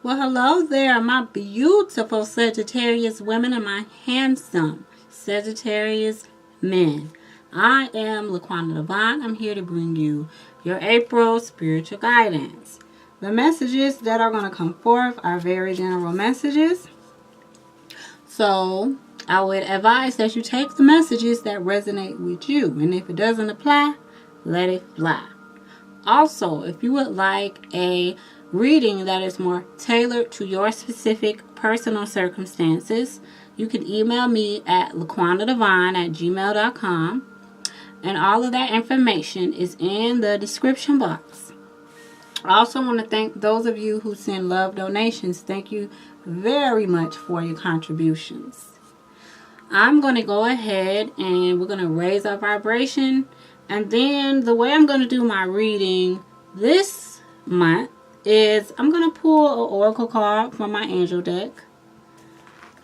Well, hello there, my beautiful Sagittarius women and my handsome Sagittarius men. I am Laquanda Devine. I'm here to bring you your April spiritual guidance. The messages that are going to come forth are very general messages. So, I would advise that you take the messages that resonate with you. And if it doesn't apply, let it fly. Also, if you would like a reading that is more tailored to your specific personal circumstances, you can email me at laquandadevine@gmail.com, and all of that information is in the description box. I also want to thank those of you who send love donations. Thank you very much for your contributions. I'm going to go ahead and we're going to raise our vibration, and then the way I'm going to do my reading this month is I'm going to pull an oracle card from my angel deck.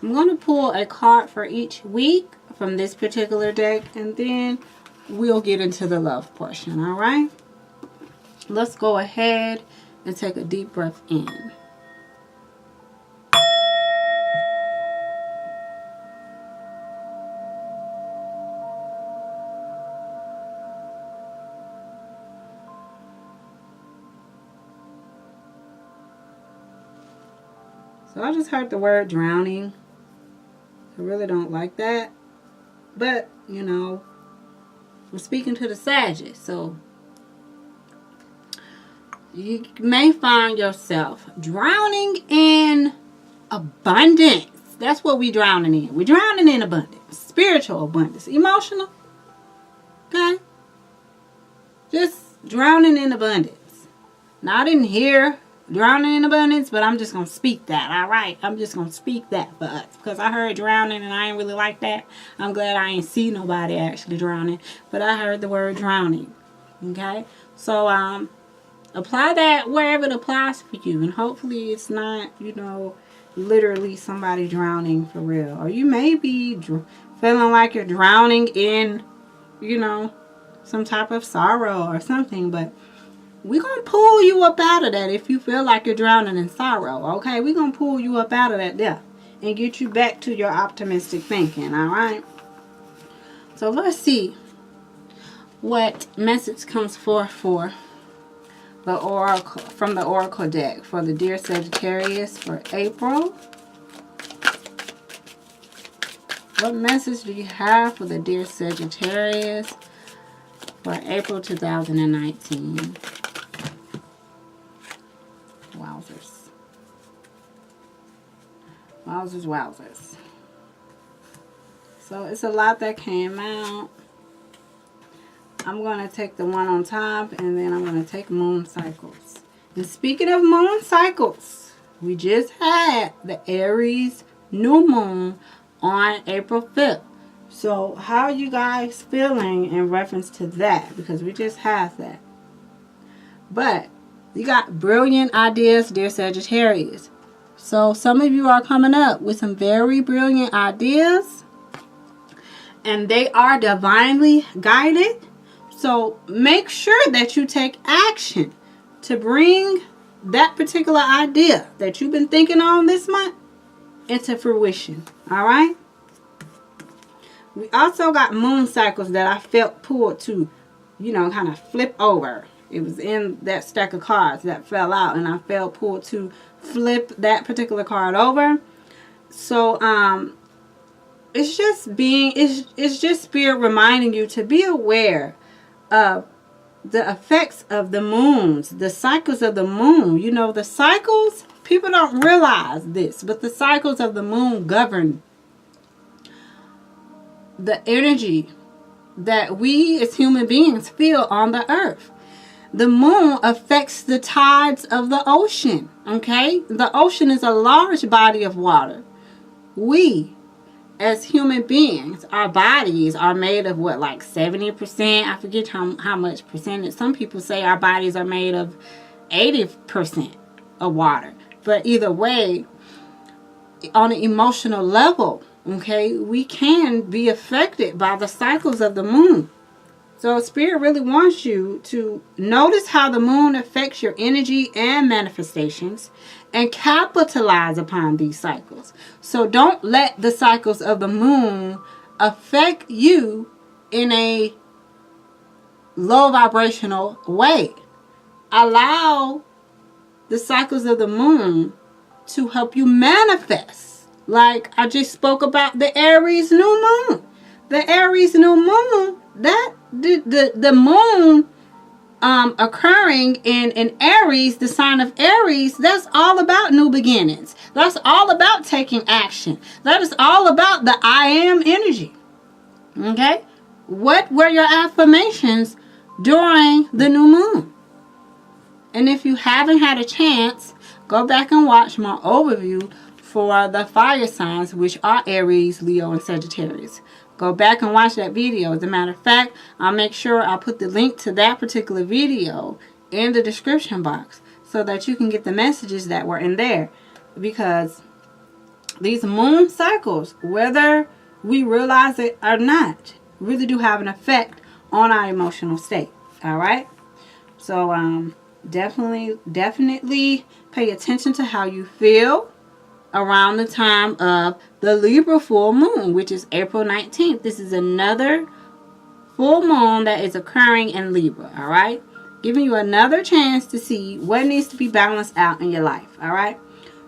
I'm going to pull a card for each week from this particular deck, and then we'll get into the love portion. All right, let's go ahead and take a deep breath in. So I just heard the word drowning. I really don't like that. But, you know, we're speaking to the Sagittarius. So you may find yourself drowning in abundance. That's what we're drowning in. We're drowning in abundance. Spiritual abundance. Emotional. Okay? Just drowning in abundance. Not in here. Drowning in abundance, but I'm just going to speak that, all right? I'm just going to speak that for us, because I heard drowning and I ain't really like that. I'm glad I ain't see nobody actually drowning, but I heard the word drowning, okay? So, apply that wherever it applies for you, and hopefully it's not, you know, literally somebody drowning for real. Or you may be feeling like you're drowning in, you know, some type of sorrow or something, but we're going to pull you up out of that if you feel like you're drowning in sorrow, okay? We're going to pull you up out of that there and get you back to your optimistic thinking, all right? So let's see what message comes forth for the oracle, from the oracle deck for the dear Sagittarius for April. What message do you have for the dear Sagittarius for April 2019? Wowzers. Wowzers, wowzers. So it's a lot that came out. I'm going to take the one on top, and then I'm going to take moon cycles. And speaking of moon cycles, we just had the Aries new moon on April 5th. So how are you guys feeling in reference to that? Because we just had that. But you got brilliant ideas, dear Sagittarius. So some of you are coming up with some very brilliant ideas, and they are divinely guided. So make sure that you take action to bring that particular idea that you've been thinking on this month into fruition. All right. We also got moon cycles that I felt pulled to, you know, kind of flip over. It was in that stack of cards that fell out, and I felt pulled to flip that particular card over. So it's just spirit reminding you to be aware of the effects of the moons, the cycles of the moon. You know, the cycles, people don't realize this, but the cycles of the moon govern the energy that we as human beings feel on the earth. The moon affects the tides of the ocean, okay? The ocean is a large body of water. We, as human beings, our bodies are made of what, like 70%? I forget how much percentage. Some people say our bodies are made of 80% of water. But either way, on an emotional level, okay, we can be affected by the cycles of the moon. So Spirit really wants you to notice how the moon affects your energy and manifestations and capitalize upon these cycles. So don't let the cycles of the moon affect you in a low vibrational way. Allow the cycles of the moon to help you manifest. Like I just spoke about the Aries new moon. The Aries new moon, that the moon occurring in Aries, the sign of Aries, that's all about new beginnings. That's all about taking action. That is all about the I am energy. Okay? What were your affirmations during the new moon? And if you haven't had a chance, go back and watch my overview for the fire signs, which are Aries, Leo, and Sagittarius. Go back and watch that video. As a matter of fact, I'll make sure I put the link to that particular video in the description box so that you can get the messages that were in there. Because these moon cycles, whether we realize it or not, really do have an effect on our emotional state. All right? So definitely pay attention to how you feel around the time of the Libra full moon, which is April 19th. This is another full moon that is occurring in Libra. All right? Giving you another chance to see what needs to be balanced out in your life. All right?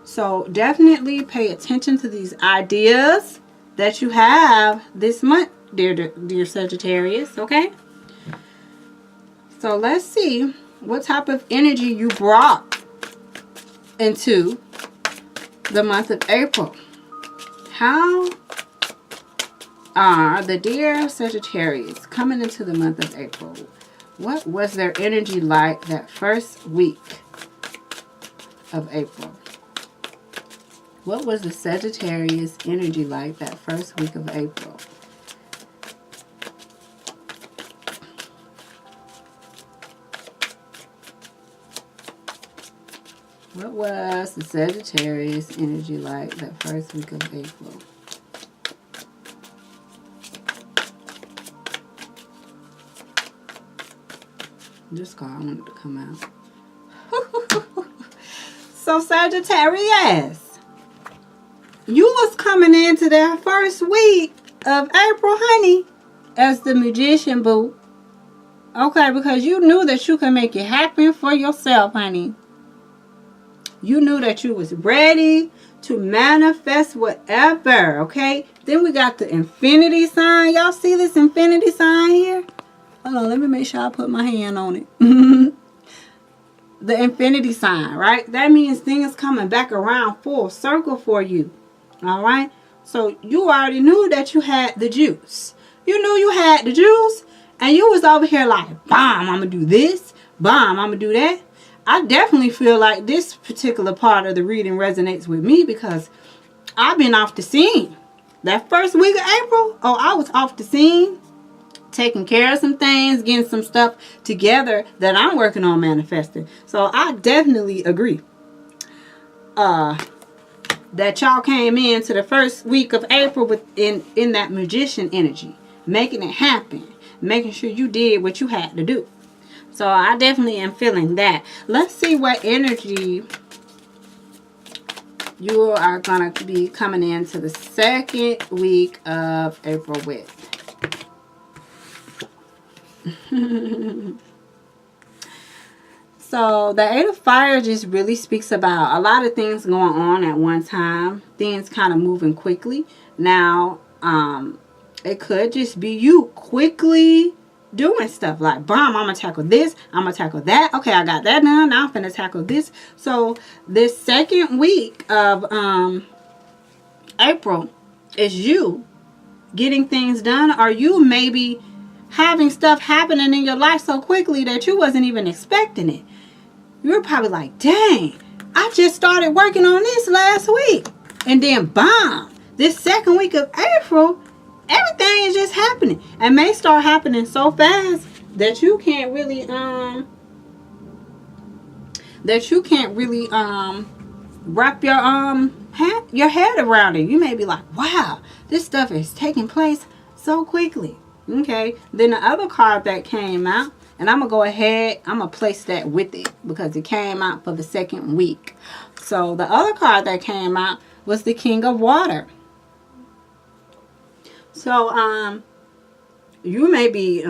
So definitely pay attention to these ideas that you have this month, dear Sagittarius. Okay? So let's see what type of energy you brought into the month of April. How are the dear Sagittarius coming into the month of April? What was their energy like that first week of April? What was the Sagittarius energy like that first week of April? What was the Sagittarius energy like that first week of April? This card wanted to come out. So Sagittarius, you was coming into that first week of April, honey, as the magician, boo. Okay, because you knew that you could make it happen for yourself, honey. You knew that you was ready to manifest whatever, okay? Then we got the infinity sign. Y'all see this infinity sign here? Hold on, let me make sure I put my hand on it. The infinity sign, right? That means things coming back around full circle for you, all right? So you already knew that you had the juice. You knew you had the juice, and you was over here like, bomb, I'm going to do this. Bomb, I'm going to do that. I definitely feel like this particular part of the reading resonates with me because I've been off the scene. That first week of April, I was off the scene, taking care of some things, getting some stuff together that I'm working on manifesting. So I definitely agree that y'all came into the first week of April in that magician energy, making it happen, making sure you did what you had to do. So I definitely am feeling that. Let's see what energy you are going to be coming into the second week of April with. So the Eight of Fire just really speaks about a lot of things going on at one time. Things kind of moving quickly. Now, it could just be you quickly doing stuff like, bomb, I'm going to tackle this, I'm going to tackle that. Okay, I got that done. Now I'm going to tackle this. So this second week of April is you getting things done, or you maybe having stuff happening in your life so quickly that you wasn't even expecting it. You're probably like, dang, I just started working on this last week. And then bomb, this second week of April, everything is just happening and may start happening so fast that you can't really wrap your head around it. You may be like, wow, this stuff is taking place so quickly. Okay, then the other card that came out, and I'm going to go ahead, I'm going to place that with it because it came out for the second week. So the other card that came out was the King of Water. So you may be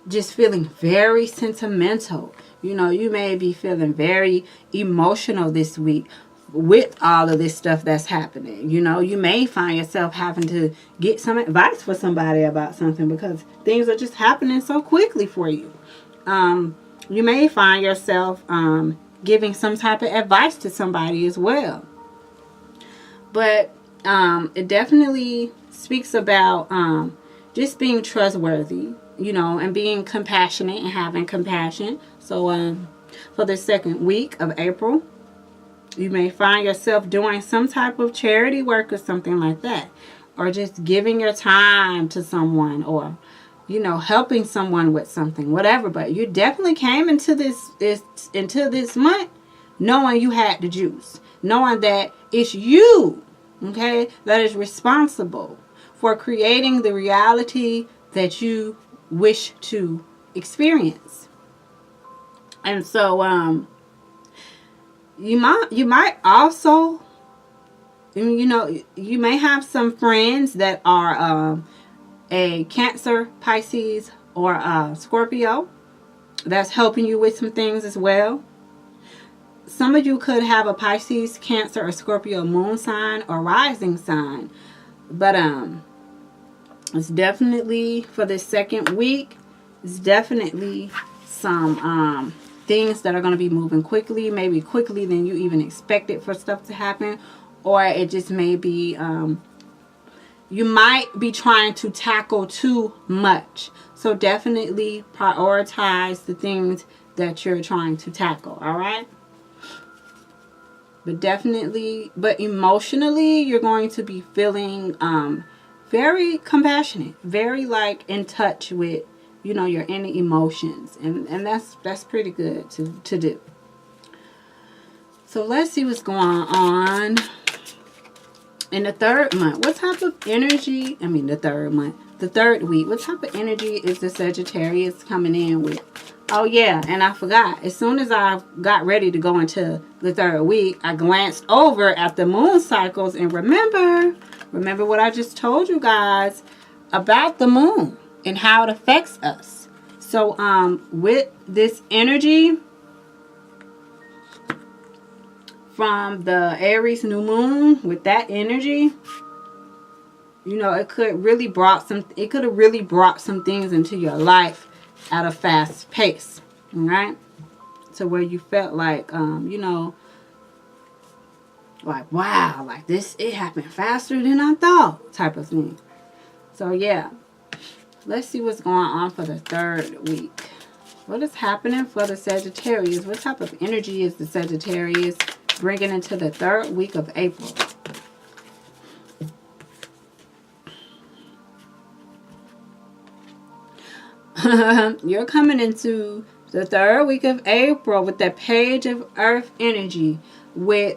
just feeling very sentimental. You know, you may be feeling very emotional this week with all of this stuff that's happening. You know, you may find yourself having to get some advice for somebody about something because things are just happening so quickly for you. You may find yourself giving some type of advice to somebody as well. But it definitely speaks about just being trustworthy, you know, and being compassionate and having compassion. So for the second week of April, you may find yourself doing some type of charity work or something like that. Or just giving your time to someone, or, you know, helping someone with something, whatever. But you definitely came into this month knowing you had the juice. Knowing that it's you, okay, that is responsible for creating the reality that you wish to experience. And so you might also, you know, you may have some friends that are a Cancer, Pisces, or Scorpio that's helping you with some things as well. Some of you could have a Pisces, Cancer, or Scorpio moon sign or rising sign. But it's definitely, for this second week, it's definitely some things that are going to be moving quickly, maybe quickly than you even expected for stuff to happen. Or it just may be, you might be trying to tackle too much. So definitely prioritize the things that you're trying to tackle, all right? But definitely, but emotionally, you're going to be feeling very compassionate, very like in touch with, you know, your inner emotions. And that's pretty good to do. So let's see what's going on in the third month. What type of energy, the third week, what type of energy is the Sagittarius coming in with? Oh yeah, and I forgot. As soon as I got ready to go into the third week, I glanced over at the moon cycles and remember what I just told you guys about the moon and how it affects us. So with this energy from the Aries new moon, with that energy, you know, it could have really brought some things into your life at a fast pace, right? To where you felt like, you know, like, wow, like this, it happened faster than I thought, type of thing. So yeah, let's see what's going on for the third week. What is happening for the Sagittarius? What type of energy is the Sagittarius bringing into the third week of April? You're coming into the third week of April with that Page of Earth energy, with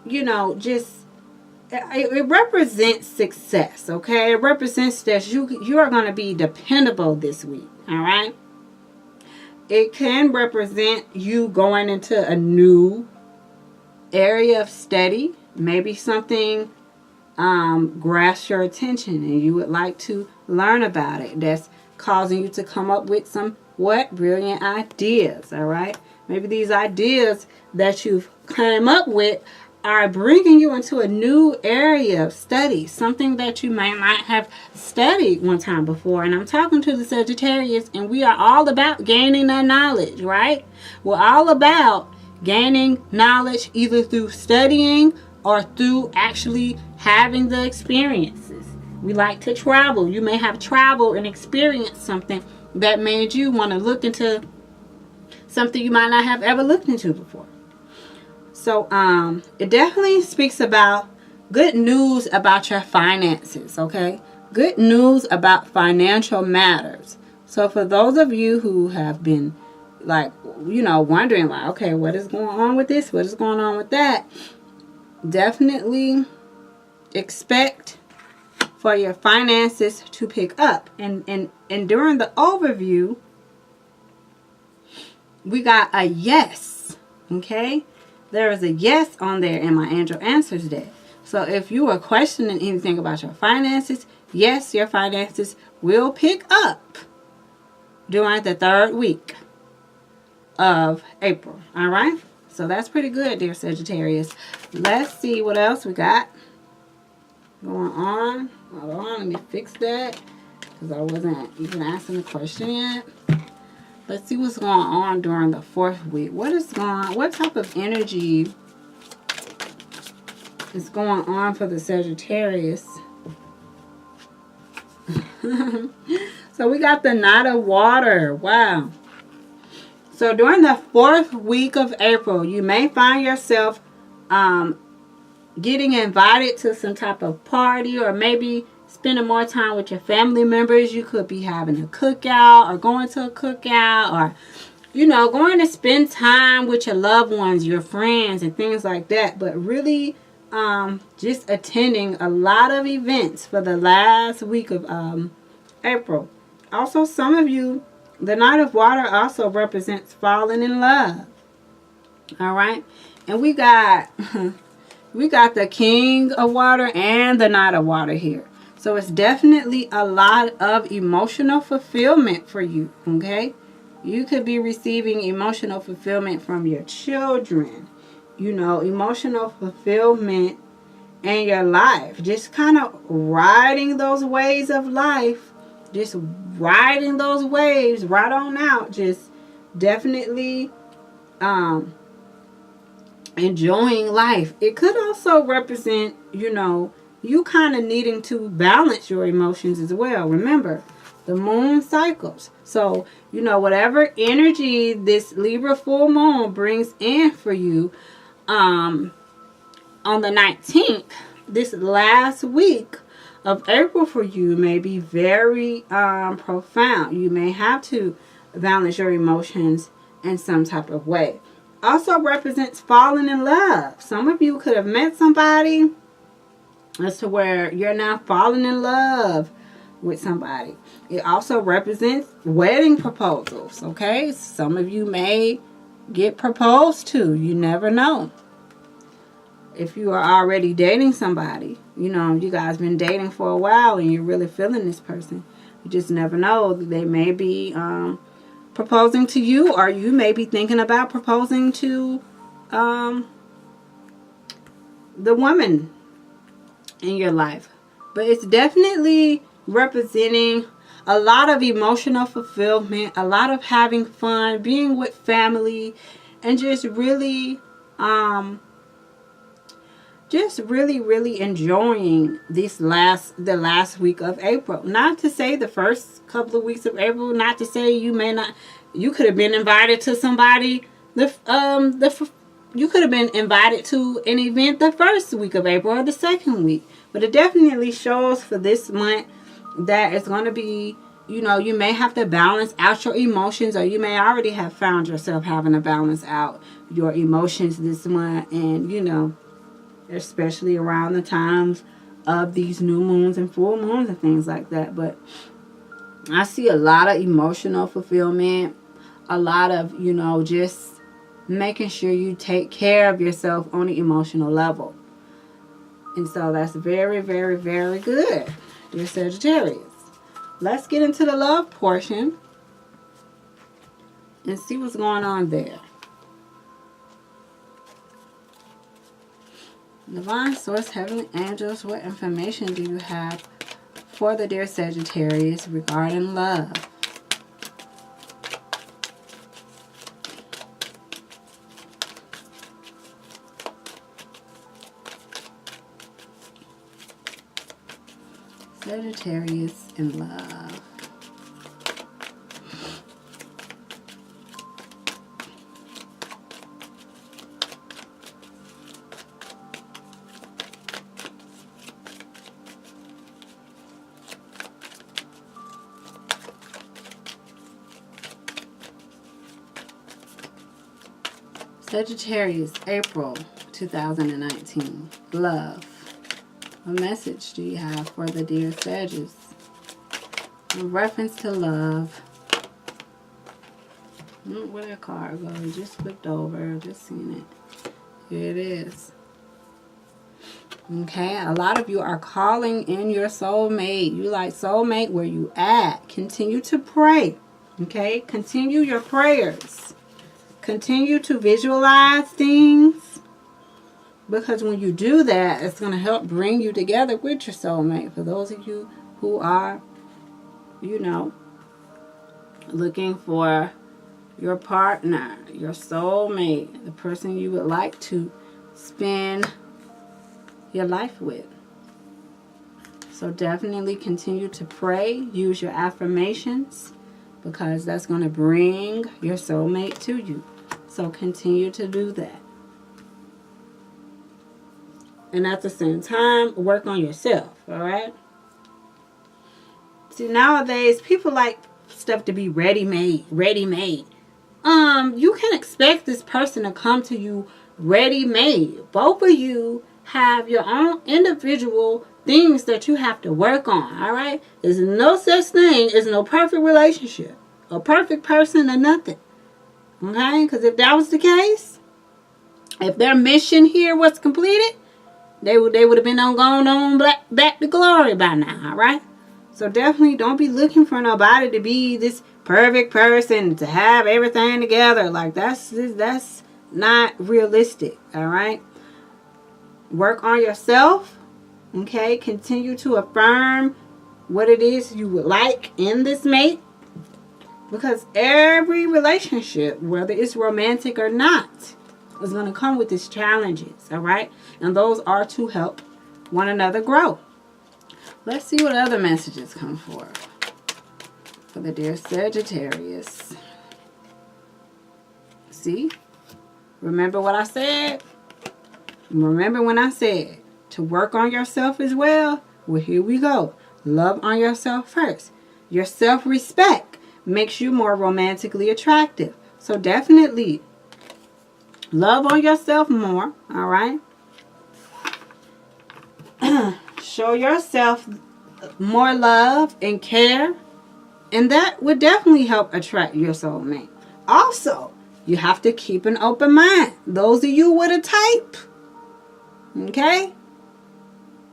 you know, just it represents success. Okay, it represents that you are going to be dependable this week. All right. It can represent you going into a new area of study. Maybe something grasps your attention and you would like to learn about it. That's causing you to come up with some brilliant ideas. All right. Maybe these ideas that you've come up with are bringing you into a new area of study, something that you might not have studied one time before. And I'm talking to the Sagittarius, and we are all about gaining that knowledge, right? We're all about gaining knowledge either through studying or through actually having the experiences. We like to travel. You may have traveled and experienced something that made you want to look into something you might not have ever looked into before. So it definitely speaks about good news about your finances, okay? Good news about financial matters. So for those of you who have been, like, you know, wondering, like, okay, what is going on with this? What is going on with that? Definitely expect for your finances to pick up. And during the overview, we got a yes. Okay? There is a yes on there in my angel answers deck. So if you are questioning anything about your finances, yes, your finances will pick up during the 3rd week of April. All right? So that's pretty good, dear Sagittarius. Let's see what else we got going on. Hold on, let me fix that because I wasn't even asking the question yet. Let's see what's going on during the 4th week. What type of energy is going on for the Sagittarius? So we got the Knight of Water. Wow. So during the 4th week of April, you may find yourself getting invited to some type of party, or maybe spending more time with your family members. You could be having a cookout or going to a cookout, or, you know, going to spend time with your loved ones, your friends, and things like that. But really just attending a lot of events for the last week of April. Also, some of you, the Knight of Water also represents falling in love. All right. And we got the King of Water and the Knight of Water here. So it's definitely a lot of emotional fulfillment for you. Okay. You could be receiving emotional fulfillment from your children. You know, emotional fulfillment in your life. Just kind of riding those waves of life. Just riding those waves right on out. Just definitely enjoying life. It could also represent, you know, you kind of needing to balance your emotions as well. Remember, the moon cycles. So, you know, whatever energy this Libra full moon brings in for you on the 19th, this last week of April for you may be very profound. You may have to balance your emotions in some type of way. Also represents falling in love. Some of you could have met somebody as to where you're now falling in love with somebody. It also represents wedding proposals. Okay, some of you may get proposed to. You never know. If you are already dating somebody, you know, you guys been dating for a while and you're really feeling this person, you just never know. They may be proposing to you, or you may be thinking about proposing to the woman in your life. But it's definitely representing a lot of emotional fulfillment, a lot of having fun, being with family, and just really really enjoying the last week of April. Not to say the first couple of weeks of April, not to say you could have been invited to somebody, you could have been invited to an event the first week of April or the second week. But it definitely shows for this month that it's going to be, you know, you may have to balance out your emotions, or you may already have found yourself having to balance out your emotions this month. And, you know, especially around the times of these new moons and full moons and things like that. But I see a lot of emotional fulfillment, a lot of, you know, just making sure you take care of yourself on the emotional level. And so that's very, very, very good, dear Sagittarius. Let's get into the love portion and see what's going on there. Divine Source, Heavenly Angels, what information do you have for the dear Sagittarius regarding love? Sagittarius in love. Sagittarius, April 2019. Love. What message do you have for the dear Sagittarius in reference to love? Where that card go? It just flipped over. Just seen it. Here it is. Okay, a lot of you are calling in your soulmate. You like, soulmate, where you at? Continue to pray. Okay, continue your prayers. Continue to visualize things, because when you do that, it's going to help bring you together with your soulmate. For those of you who are, you know, looking for your partner, your soulmate, the person you would like to spend your life with. So definitely continue to pray. Use your affirmations, because that's going to bring your soulmate to you. So continue to do that. And at the same time, work on yourself, all right? See, nowadays, people like stuff to be ready-made. You can expect this person to come to you ready-made. Both of you have your own individual things that you have to work on, all right? There's no such thing as no perfect relationship, a perfect person, or nothing. Okay? Because if that was the case, if their mission here was completed, they would have been going on back to glory by now, all right? So definitely don't be looking for nobody to be this perfect person, to have everything together. Like, that's not realistic, all right? Work on yourself, okay? Continue to affirm what it is you would like in this mate. Because every relationship, whether it's romantic or not, is going to come with its challenges, all right? And those are to help one another grow. Let's see what other messages come for the dear Sagittarius. See? Remember what I said? Remember when I said to work on yourself as well? Well, here we go. Love on yourself first. Your self-respect makes you more romantically attractive. So definitely love on yourself more, all right? Show yourself more love and care, and that would definitely help attract your soulmate. Also, you have to keep an open mind. Those of you with a type, okay?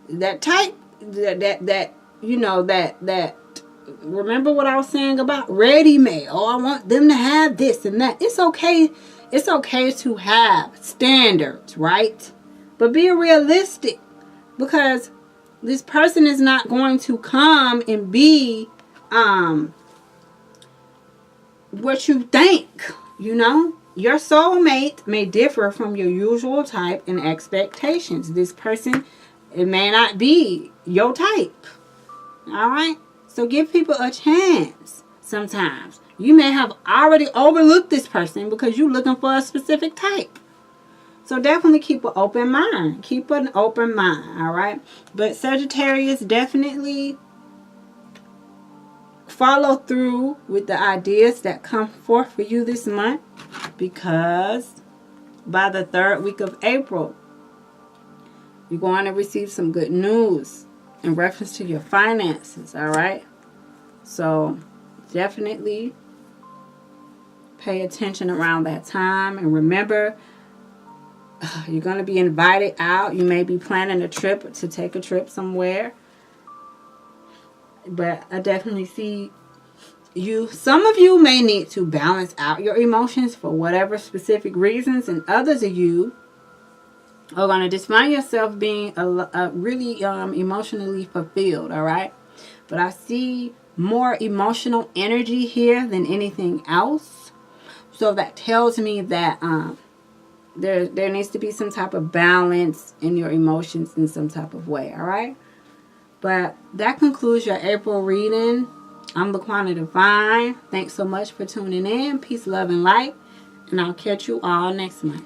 That type, that you know, that remember what I was saying about ready-made. Oh, I want them to have this and that. It's okay. It's okay to have standards, right? But be realistic, because this person is not going to come and be what you think, you know? Your soulmate may differ from your usual type and expectations. This person, it may not be your type. All right? So give people a chance sometimes. You may have already overlooked this person because you're looking for a specific type. So definitely keep an open mind. Keep an open mind, all right? But Sagittarius, definitely follow through with the ideas that come forth for you this month, because by the 3rd week of April, you're going to receive some good news in reference to your finances, all right? So definitely pay attention around that time. And remember, you're going to be invited out. You may be planning a trip, to take a trip somewhere. But I definitely see you. Some of you may need to balance out your emotions for whatever specific reasons. And others of you are going to just find yourself being really emotionally fulfilled, all right? But I see more emotional energy here than anything else. So that tells me that there needs to be some type of balance in your emotions in some type of way, all right? But that concludes your April reading. I'm Laquana Divine. Thanks so much for tuning in. Peace, love, and light. And I'll catch you all next month.